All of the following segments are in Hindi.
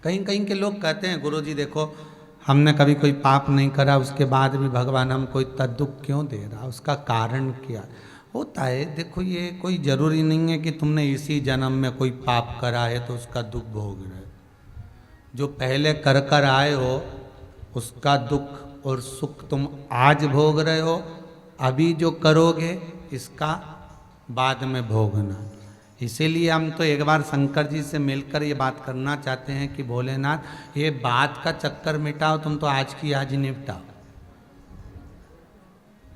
कहीं कहीं के लोग कहते हैं गुरुजी देखो हमने कभी कोई पाप नहीं करा, उसके बाद भी भगवान हमको इतना दुख क्यों दे रहा, उसका कारण क्या होता है। देखो ये कोई जरूरी नहीं है कि तुमने इसी जन्म में कोई पाप करा है तो उसका दुख भोग रहे हो। जो पहले कर कर आए हो उसका दुख और सुख तुम आज भोग रहे हो, अभी जो करोगे इसका बाद में भोगना। इसीलिए हम तो एक बार शंकर जी से मिलकर ये बात करना चाहते हैं कि भोलेनाथ ये बात का चक्कर मिटाओ, तुम तो आज की आज निपटाओ।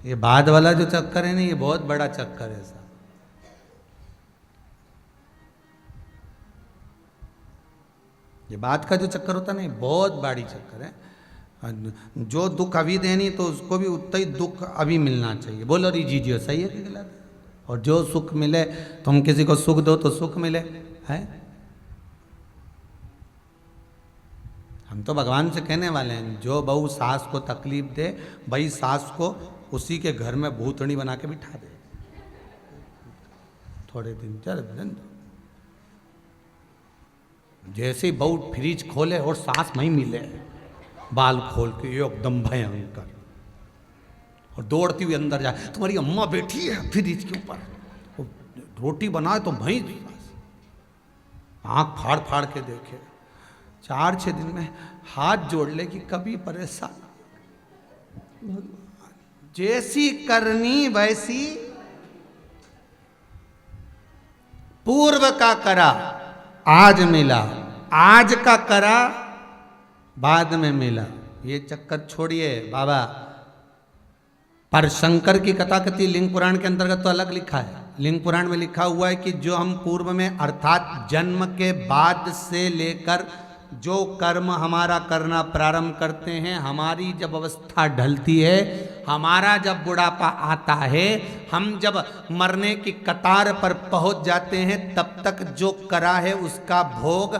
ये बाद वाला जो चक्कर है ना ये बहुत बड़ा चक्कर है साहब। ये बात का जो चक्कर होता है ना ये बहुत बड़ी चक्कर है। जो दुख अभी देनी तो उसको भी उतना ही दुख अभी मिलना चाहिए। बोलो री जी सही है कि गलत है? और जो सुख मिले तुम किसी को सुख दो तो सुख मिले है। हम तो भगवान से कहने वाले हैं जो बहू सास को तकलीफ दे भाई सास को उसी के घर में भूतनी बना के बिठा दे, थोड़े दिन चल दिन। जैसे ही बहू फ्रिज खोले और सास नहीं मिले, बाल खोल के एकदम भयंकर और दौड़ती हुई अंदर जाए, तुम्हारी अम्मा बैठी है फ्रिज के ऊपर, रोटी बनाए तो भई आंख फाड़ फाड़ के देखे। 4-6 दिन में हाथ जोड़ ले कि कभी परेशान, जैसी करनी वैसी पूर्व का करा आज मिला, आज का करा बाद में मिला। ये चक्कर छोड़िए बाबा। पर शंकर की कथा कथी लिंग पुराण के अंतर्गत तो अलग लिखा है। लिंग पुराण में लिखा हुआ है कि जो हम पूर्व में अर्थात जन्म के बाद से लेकर जो कर्म हमारा करना प्रारंभ करते हैं, हमारी जब अवस्था ढलती है, हमारा जब बुढ़ापा आता है, हम जब मरने की कतार पर पहुंच जाते हैं, तब तक जो करा है उसका भोग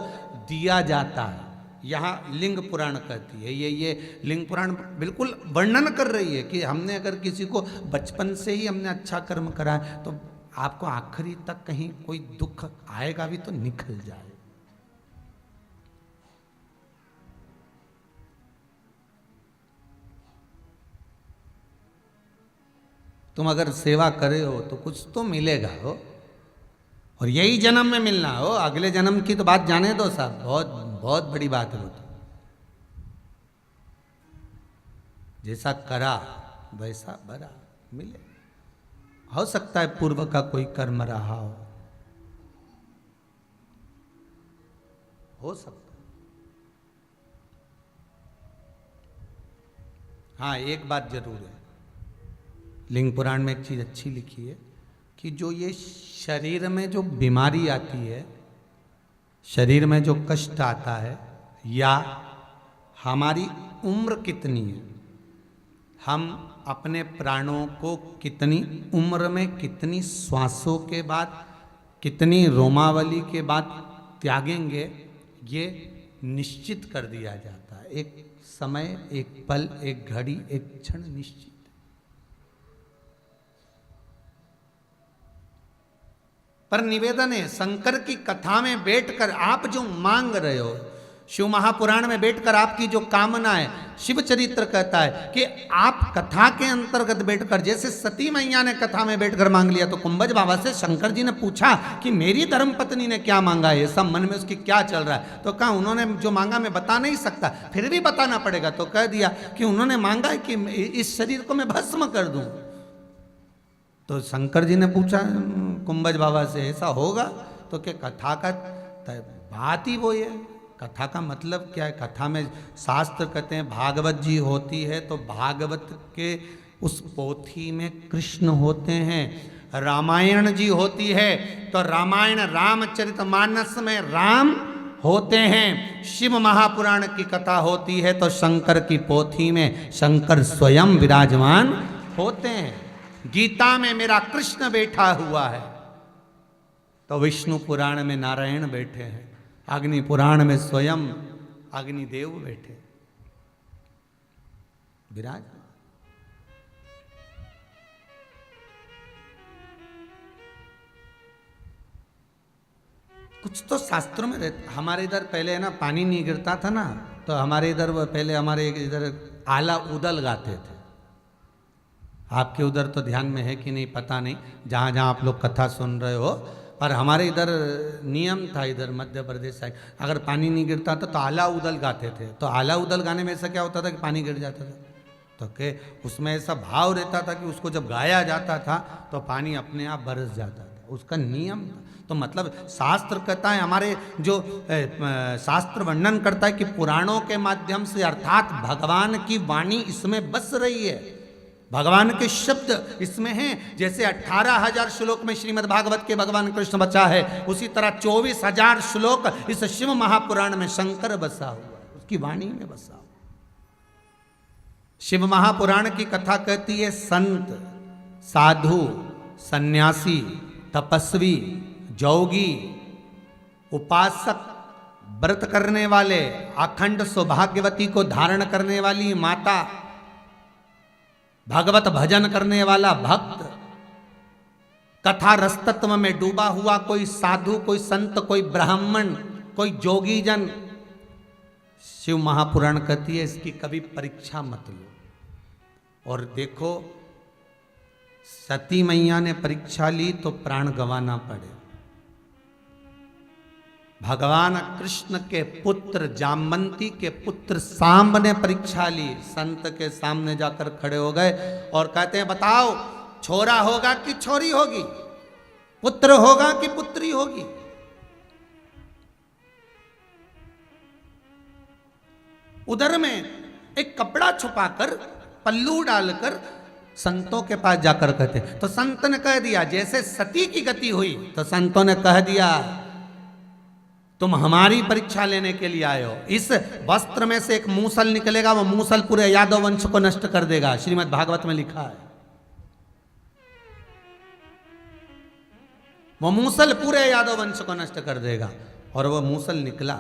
दिया जाता है। यहाँ लिंग पुराण कहती है, ये लिंग पुराण बिल्कुल वर्णन कर रही है कि हमने अगर किसी को बचपन से ही हमने अच्छा कर्म करा है तो आपको आखिरी तक कहीं कोई दुख आएगा भी तो निकल जाए। तुम अगर सेवा करे हो तो कुछ तो मिलेगा हो, और यही जन्म में मिलना हो, अगले जन्म की तो बात जाने दो साहब, बहुत बहुत बड़ी बात है वो तो। जैसा करा वैसा भरा मिले। हो सकता है पूर्व का कोई कर्म रहा हो सकता है। हाँ एक बात जरूर है, लिंग पुराण में एक चीज अच्छी लिखी है कि जो ये शरीर में जो बीमारी आती है, शरीर में जो कष्ट आता है, या हमारी उम्र कितनी है, हम अपने प्राणों को कितनी उम्र में कितनी श्वासों के बाद कितनी रोमावली के बाद त्यागेंगे, ये निश्चित कर दिया जाता है। एक समय, एक पल, एक घड़ी, एक क्षण निश्चित। पर निवेदन है शंकर की कथा में बैठकर आप जो मांग रहे हो, शिव महापुराण में बैठकर आपकी जो कामना है, शिव चरित्र कहता है कि आप कथा के अंतर्गत बैठकर, जैसे सती मैया ने कथा में बैठकर मांग लिया, तो कुंभज बाबा से शंकर जी ने पूछा कि मेरी धर्मपत्नी ने क्या मांगा है, सब मन में उसकी क्या चल रहा है। तो कहा उन्होंने जो मांगा मैं बता नहीं सकता, फिर भी बताना पड़ेगा। तो कह दिया कि उन्होंने मांगा है कि इस शरीर को मैं भस्म कर दूं। तो शंकर जी ने पूछा कुंभज बाबा से ऐसा होगा? तो क्या कथा का बात ही वो है। कथा का मतलब क्या है? कथा में शास्त्र कहते हैं भागवत जी होती है तो भागवत के उस पोथी में कृष्ण होते हैं। रामायण जी होती है तो रामायण रामचरितमानस में राम होते हैं। शिव महापुराण की कथा होती है तो शंकर की पोथी में शंकर स्वयं विराजमान होते हैं। गीता में मेरा कृष्ण बैठा हुआ है तो विष्णु पुराण में नारायण बैठे हैं, अग्नि पुराण में स्वयं अग्निदेव बैठे विराज। कुछ तो शास्त्रों में रहता। हमारे इधर पहले है ना पानी नहीं गिरता था ना, तो हमारे इधर पहले हमारे इधर आला उदल गाते थे। आपके उधर तो ध्यान में है कि नहीं पता नहीं, जहाँ जहाँ आप लोग कथा सुन रहे हो, पर हमारे इधर नियम था, इधर मध्य प्रदेश साइड अगर पानी नहीं गिरता था तो आला उदल गाते थे। तो आला उदल गाने में ऐसा क्या होता था कि पानी गिर जाता था, तो के उसमें ऐसा भाव रहता था कि उसको जब गाया जाता था तो पानी अपने आप बरस जाता था, उसका नियम था। तो मतलब शास्त्र कहता है, हमारे जो शास्त्र वर्णन करता है कि पुराणों के माध्यम से अर्थात भगवान की वाणी इसमें बस रही है, भगवान के शब्द इसमें हैं। जैसे 18,000 श्लोक में श्रीमद् भागवत के भगवान कृष्ण बचा है, उसी तरह 24,000 श्लोक इस शिव महापुराण में शंकर बसा हुआ है, उसकी वाणी में बसा हुआ। शिव महापुराण की कथा कहती है संत, साधु, सन्यासी, तपस्वी, जोगी, उपासक, व्रत करने वाले, अखंड सौभाग्यवती को धारण करने वाली माता, भगवत भजन करने वाला भक्त, कथा रस तत्व में डूबा हुआ कोई साधु, कोई संत, कोई ब्राह्मण, कोई जोगी जन, शिव महापुराण कहती है इसकी कभी परीक्षा मत लो। और देखो सती मैया ने परीक्षा ली तो प्राण गंवाना पड़े। भगवान कृष्ण के पुत्र जामवंती के पुत्र सांब ने परीक्षा ली, संत के सामने जाकर खड़े हो गए और कहते हैं बताओ छोरा होगा कि छोरी होगी, पुत्र होगा कि पुत्री होगी। उधर में एक कपड़ा छुपाकर पल्लू डालकर संतों के पास जाकर कहते, तो संत ने कह दिया जैसे सती की गति हुई, तो संतों ने कह दिया तुम हमारी परीक्षा लेने के लिए आए हो। इस वस्त्र में से एक मूसल निकलेगा, वो मूसल पूरे यादव वंश को नष्ट कर देगा, श्रीमद् भागवत में लिखा है। वो मूसल पूरे यादव वंश को नष्ट कर देगा। और वो मूसल निकला,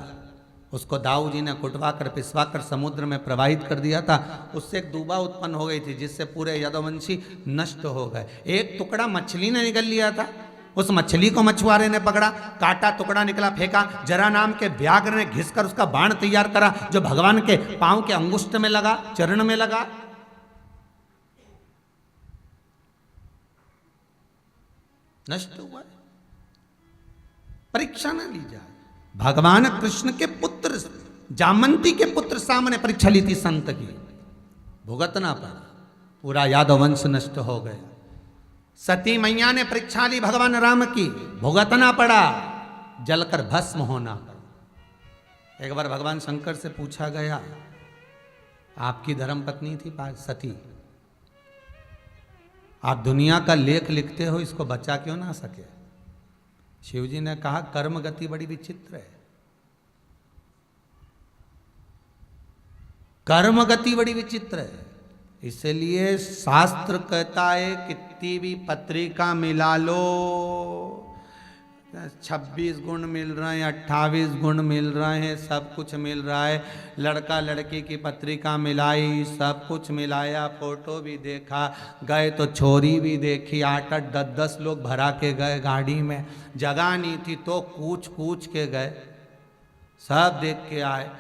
उसको दाऊ जी ने कुटवा कर पिसवा कर समुद्र में प्रवाहित कर दिया था। उससे एक दूबा उत्पन्न हो गई थी जिससे पूरे यादववंशी नष्ट हो गए। एक टुकड़ा मछली ने निकल लिया था, उस मछली को मछुआरे ने पकड़ा, काटा, टुकड़ा निकला, फेंका। जरा नाम के व्याघ्र ने घिसकर उसका बाण तैयार करा जो भगवान के पांव के अंगुष्ठ में लगा, चरण में लगा। नष्ट हुआ। परीक्षा न ली जाए। भगवान कृष्ण के पुत्र जामवंती के पुत्र सामने परीक्षा ली थी संत की, भुगतना पड़ा, पूरा यादव वंश नष्ट हो गया। सती मैया ने परीक्षा ली भगवान राम की, भुगतना पड़ा, जलकर भस्म होना पड़ा। एक बार भगवान शंकर से पूछा गया, आपकी धर्मपत्नी थी सती, आप दुनिया का लेख लिखते हो, इसको बचा क्यों ना सके? शिव जी ने कहा कर्म गति बड़ी विचित्र है, कर्म गति बड़ी विचित्र है। इसलिए शास्त्र कहता है कितनी भी पत्रिका मिला लो, 26 गुण मिल रहे हैं, 28 गुण मिल रहे हैं, सब कुछ मिल रहा है। लड़का लड़की की पत्रिका मिलाई, सब कुछ मिलाया, फोटो भी देखा, गए तो छोरी भी देखी, 8-8, 10-10 लोग भरा के गए गाड़ी में, जगह नहीं थी तो कूच कूच के गए, सब देख के आए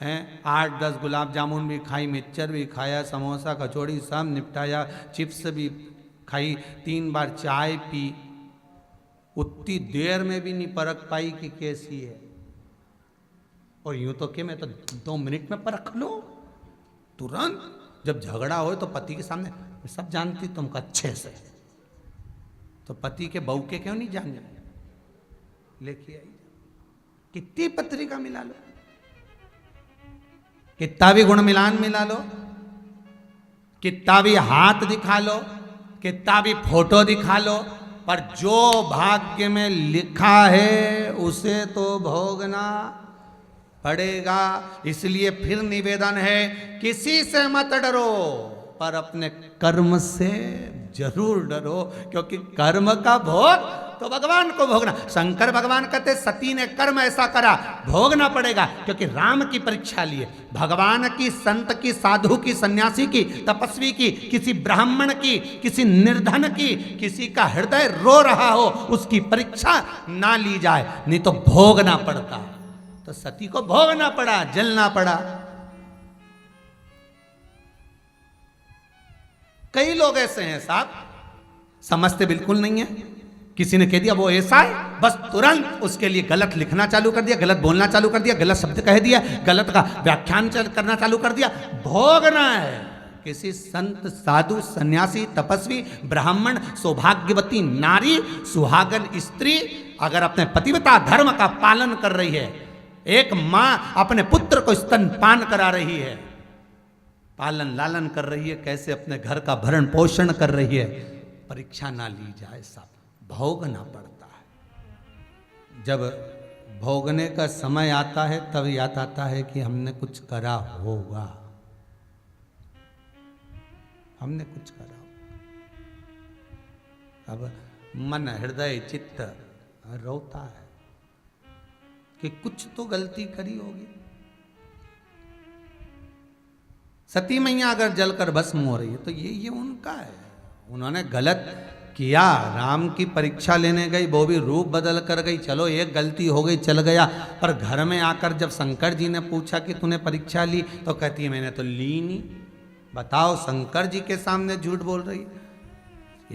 हैं। 8-10 गुलाब जामुन भी खाई, मिक्सचर भी खाया, समोसा कचौड़ी सब निपटाया, चिप्स भी खाई, 3 बार चाय पी। उतनी देर में भी नहीं परख पाई कि कैसी है। और यूं तो कि मैं तो 2 मिनट में परख लो, तुरंत। जब झगड़ा हो तो पति के सामने सब जानती तुमको अच्छे से, तो पति के बहू के क्यों नहीं जान जाए, लेके आई। कितनी पत्रिका मिला लो, कितना भी गुण मिलान मिला लो, कितना भी हाथ दिखा लो, कितना भी फोटो दिखा लो, पर जो भाग्य में लिखा है उसे तो भोगना पड़ेगा। इसलिए फिर निवेदन है, किसी से मत डरो, पर अपने कर्म से जरूर डरो, क्योंकि कर्म का भोग तो भगवान को भोगना। शंकर भगवान कहते सती ने कर्म ऐसा करा, भोगना पड़ेगा, क्योंकि राम की परीक्षा लिए। भगवान की, संत की, साधु की, सन्यासी की, तपस्वी की, किसी ब्राह्मण की, किसी निर्धन की, किसी का हृदय रो रहा हो, उसकी परीक्षा ना ली जाए, नहीं तो भोगना पड़ता है। तो सती को भोगना पड़ा, जलना पड़ा। कई लोग ऐसे हैं साहब, समझते बिल्कुल नहीं है। किसी ने कह दिया वो ऐसा है, बस तुरंत उसके लिए गलत लिखना चालू कर दिया, गलत बोलना चालू कर दिया, गलत शब्द कह दिया, गलत का व्याख्यान करना चालू कर दिया। भोगना है। किसी संत, साधु, सन्यासी, तपस्वी, ब्राह्मण, सौभाग्यवती नारी, सुहागन स्त्री अगर अपने पतिव्रता धर्म का पालन कर रही है, एक मां अपने पुत्र को स्तनपान करा रही है, पालन लालन कर रही है, कैसे अपने घर का भरण पोषण कर रही है, परीक्षा ना ली जाए सब, भोगना पड़ता है। जब भोगने का समय आता है तब याद आता है कि हमने कुछ करा होगा, हमने कुछ करा होगा। अब मन, हृदय, चित्त रोता है कि कुछ तो गलती करी होगी। सती मैया अगर जलकर भस्म हो रही है तो ये उनका है, उन्होंने गलत किया। राम की परीक्षा लेने गई, वो भी रूप बदल कर गई, चलो एक गलती हो गई, चल गया। पर घर में आकर जब शंकर जी ने पूछा कि तूने परीक्षा ली, तो कहती है मैंने तो ली नहीं। बताओ, शंकर जी के सामने झूठ बोल रही।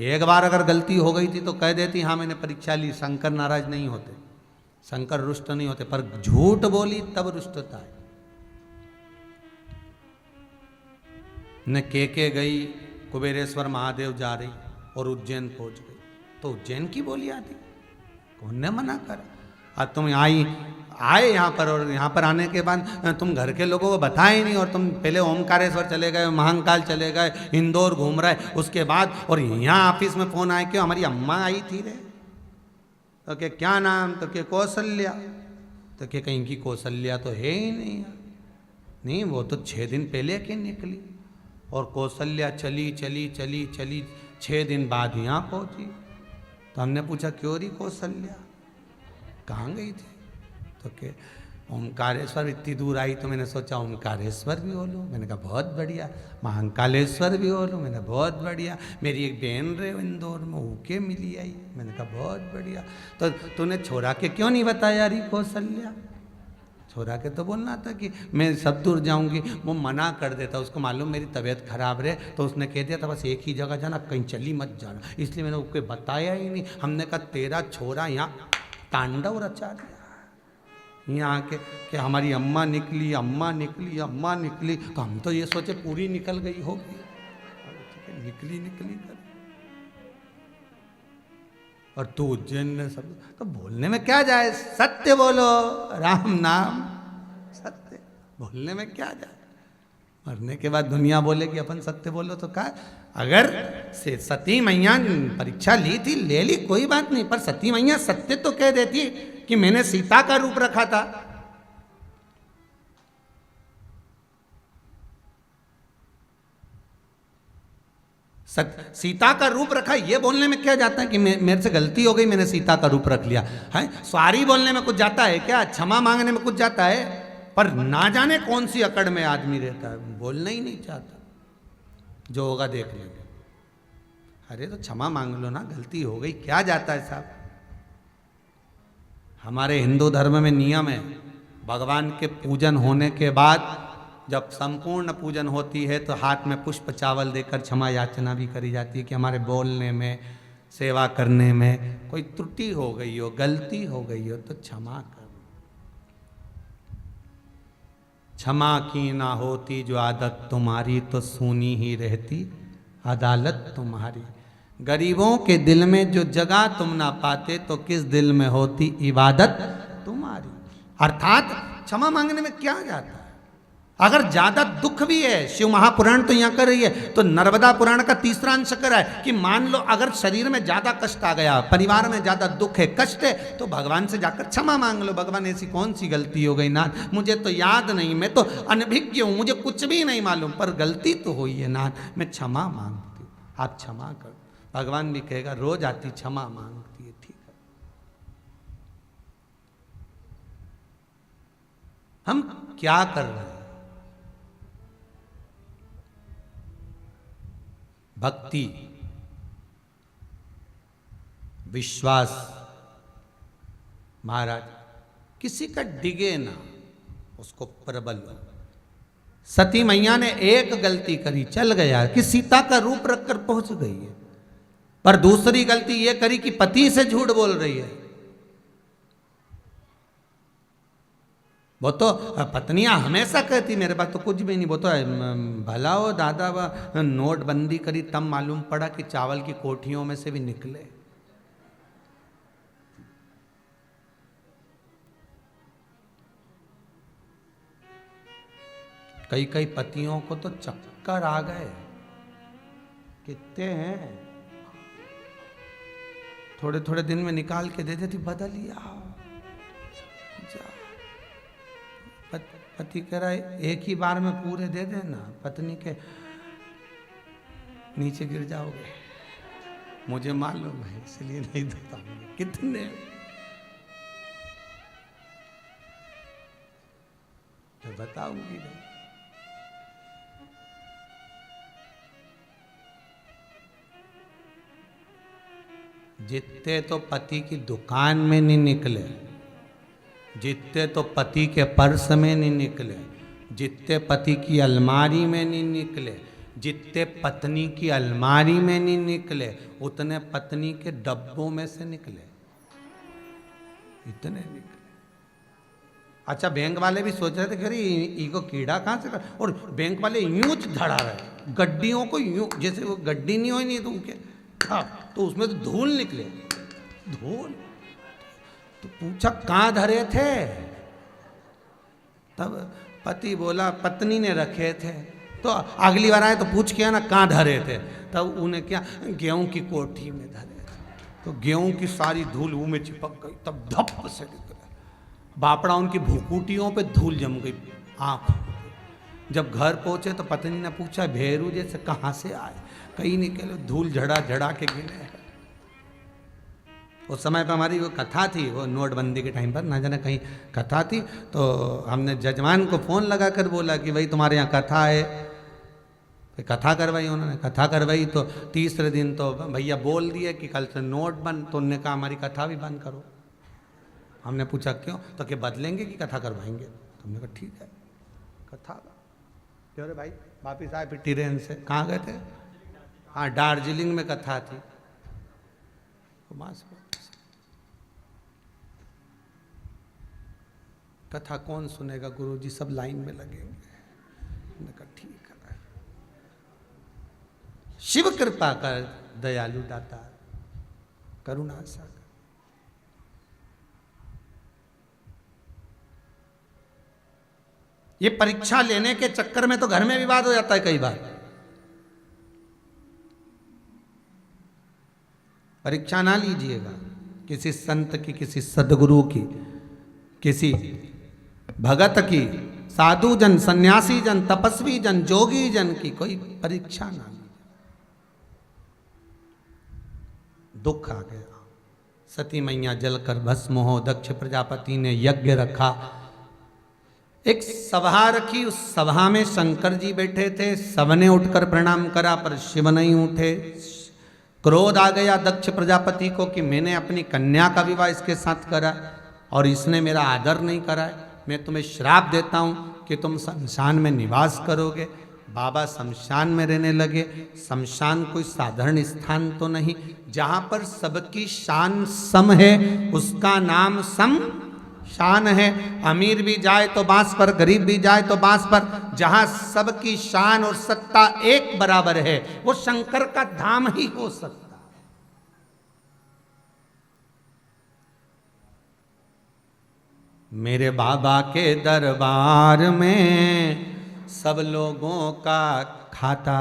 एक बार अगर गलती हो गई थी तो कह देती हाँ मैंने परीक्षा ली, शंकर नाराज नहीं होते, शंकर रुष्ट नहीं होते। पर झूठ बोली तब रुष्टता है। न के गई, कुबेरेश्वर महादेव जा रही और उज्जैन पहुंच गई, तो उज्जैन की बोली आती, कौन ने मना करा? आज तुम आए यहाँ पर, और यहाँ पर आने के बाद तुम घर के लोगों को बताए नहीं, और तुम पहले ओमकारेश्वर चले गए, महाकाल चले गए, इंदौर घूम रहे, उसके बाद और यहाँ ऑफिस में फोन आए क्यों हमारी अम्मा आई थी रे, तो क्या क्या नाम, तो क्या कौशल्या, तो क्या कहीं की कौशल्या तो है ही नहीं यार, नहीं वो तो 6 दिन पहले की निकली, और कौशल्या चली चली चली चली 6 दिन बाद यहाँ पहुँची। तो हमने पूछा क्यों रही कौशल्या, कहाँ गई थी? तो के ओमकारेश्वर इतनी दूर आई, तो मैंने सोचा ओमकारेश्वर भी हो लूँ, मैंने कहा बहुत बढ़िया, महाकालेश्वर भी हो लूँ, मैंने बहुत बढ़िया, मेरी एक बहन रहे इंदौर में, ऊके मिली आई, मैंने कहा बहुत बढ़िया। तो तूने छोरा के क्यों नहीं बताया रही कौशल्या? छोरा के तो बोलना था कि मैं सब दूर जाऊंगी, वो मना कर देता, उसको मालूम मेरी तबीयत खराब रहे, तो उसने कह दिया था बस एक ही जगह जाना, कहीं चली मत जाना, इसलिए मैंने उसको बताया ही नहीं। हमने कहा तेरा छोरा यहाँ तांडव रचा दिया, यहाँ आके कि हमारी अम्मा निकली, अम्मा निकली, अम्मा निकली, तो हम तो ये सोचे पूरी निकल गई होगी, निकली निकली कर, और तू उज्जैन ने सब, तो बोलने में क्या जाए, सत्य बोलो, राम नाम सत्य, बोलने में क्या जाए। मरने के बाद दुनिया बोलेगी अपन सत्य बोलो, तो क्या? अगर से सती मैया परीक्षा ली थी, ले ली, कोई बात नहीं, पर सती मैया सत्य तो कह देती कि मैंने सीता का रूप रखा था। सीता का रूप रखा, ये बोलने में क्या जाता है कि मेरे से गलती हो गई, मैंने सीता का रूप रख लिया है? सॉरी बोलने में कुछ जाता है क्या? क्षमा मांगने में कुछ जाता है? पर ना जाने कौन सी अकड़ में आदमी रहता है, बोलना ही नहीं चाहता, जो होगा देख लेंगे। अरे तो क्षमा मांग लो ना, गलती हो गई, क्या जाता है साहब। हमारे हिंदू धर्म में नियम है, भगवान के पूजन होने के बाद जब संपूर्ण पूजन होती है तो हाथ में पुष्प चावल देकर क्षमा याचना भी करी जाती है कि हमारे बोलने में, सेवा करने में कोई त्रुटि हो गई हो, गलती हो गई हो तो क्षमा कर। क्षमा की ना होती जो आदत तुम्हारी, तो सुनी ही रहती अदालत तुम्हारी। गरीबों के दिल में जो जगह तुम ना पाते, तो किस दिल में होती इबादत तुम्हारी। अर्थात क्षमा मांगने में क्या जाता है? अगर ज्यादा दुख भी है, शिव महापुराण तो यहाँ कर रही है, तो नर्मदा पुराण का तीसरा अंश कर रहा है कि मान लो अगर शरीर में ज्यादा कष्ट आ गया, परिवार में ज्यादा दुख है, कष्ट है, तो भगवान से जाकर क्षमा मांग लो। भगवान ऐसी कौन सी गलती हो गई नाथ, मुझे तो याद नहीं, मैं तो अनभिज्ञ हूँ, मुझे कुछ भी नहीं मालूम, पर गलती तो हुई है नाथ, मैं क्षमा मांगती हूँ, आप क्षमा कर। भगवान भी कहेगा रोज आती क्षमा मांगती है, ठीक है, हम क्या कर रहे हैं? भक्ति, विश्वास, महाराज किसी का डिगे ना, उसको प्रबल हो। सती मैया ने एक गलती करी, चल गया कि सीता का रूप रखकर पहुंच गई है, पर दूसरी गलती यह करी कि पति से झूठ बोल रही है। वो तो पत्नियां हमेशा कहती मेरे पास तो कुछ भी नहीं, वो तो भला हो दादा नोटबंदी करी तब मालूम पड़ा कि चावल की कोठियों में से भी निकले। कई कई पतियों को तो चक्कर आ गए। कितने हैं, थोड़े थोड़े दिन में निकाल के दे देती, बदलिया जा। पति कह रहा है एक ही बार में पूरे दे देना, पत्नी के नीचे गिर जाओगे, मुझे मालूम है इसलिए नहीं देता। कितने तो बताऊंगी नहीं। जितने तो पति की दुकान में नहीं निकले, जितने तो पति के पर्स में नहीं निकले, जितने पति की अलमारी में नहीं निकले, जितने पत्नी की अलमारी में नहीं निकले, उतने पत्नी के डब्बों में से निकले, इतने निकले। अच्छा बैंक वाले भी सोच रहे थे कि इको कीड़ा कहाँ से कर, और बैंक वाले यूं धड़ा रहे गड्डियों को, यूं जैसे वो गड्डी नहीं हो नहीं तो उनके तो उसमें तो धूल निकले, धूल। तो पूछा कहाँ धरे थे, तब पति बोला पत्नी ने रखे थे। तो अगली बार आए तो पूछ के ना कहाँ धरे थे, तब उन्हें क्या गेहूं की कोठी में धरे थे। तो गेहूं की सारी धूल मुंह में चिपक गई, तब धप से निकला बापड़ा, उनकी भूकूटियों पे धूल जम गई आंख। जब घर पहुंचे तो पत्नी ने पूछा भेरू जैसे कहाँ से आए, कहीं निकले, धूल झड़ा झड़ा के गिरे। उस समय पर हमारी वो कथा थी, वो नोटबंदी के टाइम पर ना जाने कहीं कथा थी, तो हमने जजमान को फ़ोन लगा कर बोला कि भाई तुम्हारे यहाँ कथा है। कथा करवाई उन्होंने, कथा करवाई तो तीसरे दिन तो भैया बोल दिए कि कल से नोट बंद। तो उन्होंने कहा हमारी कथा भी बंद करो। हमने पूछा क्यों, तो कि बदलेंगे कि कथा करवाएंगे। तो हमने कहा ठीक है कथा। क्यों रे भाई वापिस आए फिर ट्रेन से, कहाँ गए थे? हाँ दार्जिलिंग में कथा थी। कथा कौन सुनेगा गुरुजी, सब लाइन में लगेंगे। मैंने कहा ठीक है। शिव कृपा कर दयालु दाता, करुणा सागर। ये परीक्षा लेने के चक्कर में तो घर में विवाद हो जाता है कई बार। परीक्षा ना लीजिएगा किसी संत की, किसी सदगुरु की, किसी भगत की, साधु जन, सन्यासी जन, तपस्वी जन, जोगी जन की कोई परीक्षा ना लीजिए। दुख आ गया, सती मैया जलकर भस्म हो, दक्ष प्रजापति ने यज्ञ रखा, एक सभा रखी, उस सभा में शंकर जी बैठे थे। सबने उठकर प्रणाम करा पर शिव नहीं उठे। क्रोध आ गया दक्ष प्रजापति को कि मैंने अपनी कन्या का विवाह इसके साथ करा और इसने मेरा आदर नहीं करा, मैं तुम्हें श्राप देता हूँ कि तुम शमशान में निवास करोगे। बाबा शमशान में रहने लगे। शमशान कोई साधारण स्थान तो नहीं, जहाँ पर सबकी शान सम है उसका नाम सम शान है। अमीर भी जाए तो बांस पर, गरीब भी जाए तो बांस पर। जहां सबकी शान और सत्ता एक बराबर है वो शंकर का धाम ही हो सकता है। मेरे बाबा के दरबार में सब लोगों का खाता,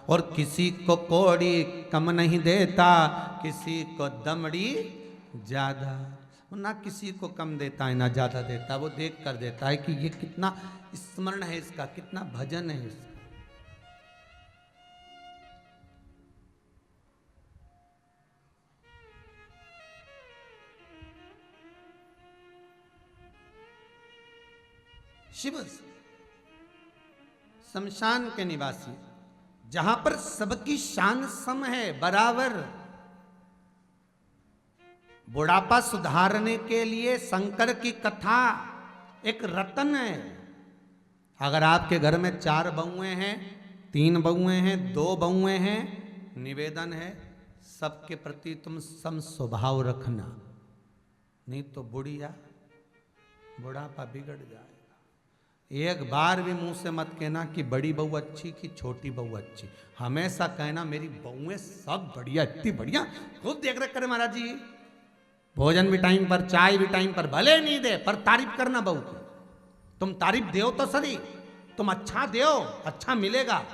और किसी को कौड़ी कम नहीं देता, किसी को दमड़ी ज्यादा। ना किसी को कम देता है ना ज्यादा देता है, वो देख कर देता है कि ये कितना स्मरण है इसका, कितना भजन है इसका। शिव शमशान के निवासी, जहां पर सबकी शान सम है, बराबर। बुढ़ापा सुधारने के लिए शंकर की कथा एक रतन है। अगर आपके घर में 4 बहुएं हैं, 3 बहुएं हैं, 2 बहुएं हैं, निवेदन है सबके प्रति तुम सम स्वभाव रखना, नहीं तो बुढ़ापा बिगड़ जाएगा। एक बार भी मुंह से मत कहना कि बड़ी बहू अच्छी कि छोटी बहू अच्छी, हमेशा कहना मेरी बहुएं सब बढ़िया, इतनी बढ़िया, खूब देख रेख करे महाराज जी, भोजन भी टाइम पर, चाय भी टाइम पर, भले नहीं दे पर तारीफ करना बहू की। तुम तारीफ दो तो सही, तुम अच्छा दो, अच्छा मिलेगा।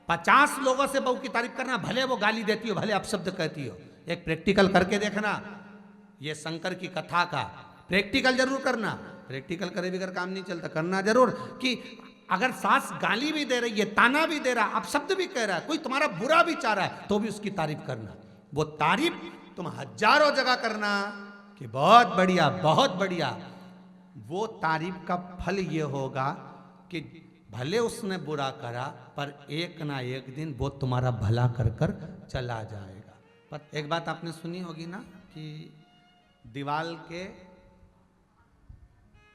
50 लोगों से बहू की तारीफ करना, भले वो गाली देती हो, भले अपशब्द कहती हो, एक प्रैक्टिकल करके देखना। ये शंकर की कथा का प्रैक्टिकल जरूर करना। प्रैक्टिकल करे बगैर काम नहीं चलता, करना जरूर। कि अगर सास गाली भी दे रही है, ताना भी दे रहा है, अपशब्द भी कह रहा है, कोई तुम्हारा बुरा भी चाह रहा है, तो भी उसकी तारीफ करना। वो तारीफ तुम हजारों जगह करना कि बहुत बढ़िया, बहुत बढ़िया। वो तारीफ का फल ये होगा कि भले उसने बुरा करा, पर एक ना एक दिन वो तुम्हारा भला कर कर चला जाएगा। पर एक बात आपने सुनी होगी ना कि दीवाल के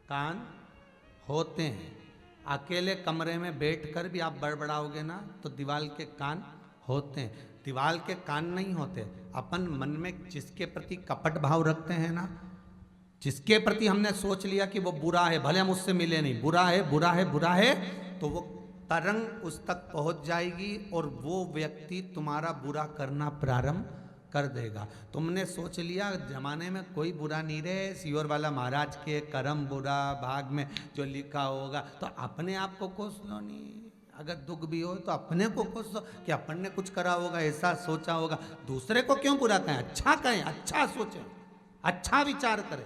कान होते हैं। अकेले कमरे में बैठकर भी आप बड़बड़ाओगे ना तो दीवाल के कान होते हैं। दीवाल के कान नहीं होते। अपन मन में जिसके प्रति कपट भाव रखते हैं ना, जिसके प्रति हमने सोच लिया कि वो बुरा है, भले हम उससे मिले नहीं, बुरा है, बुरा है, बुरा है, तो वो तरंग उस तक पहुंच जाएगी और वो व्यक्ति तुम्हारा बुरा करना प्रारंभ कर देगा। तुमने सोच लिया जमाने में कोई बुरा नहीं रहे, सियोर वाला महाराज के कर्म बुरा भाग में जो लिखा होगा, तो अपने आप को कोस लो। नहीं, अगर दुख भी हो तो अपने को कोस लो कि अपन ने कुछ करा होगा, ऐसा सोचा होगा। दूसरे को क्यों बुरा कहें, अच्छा कहें, अच्छा सोचें, अच्छा विचार करें।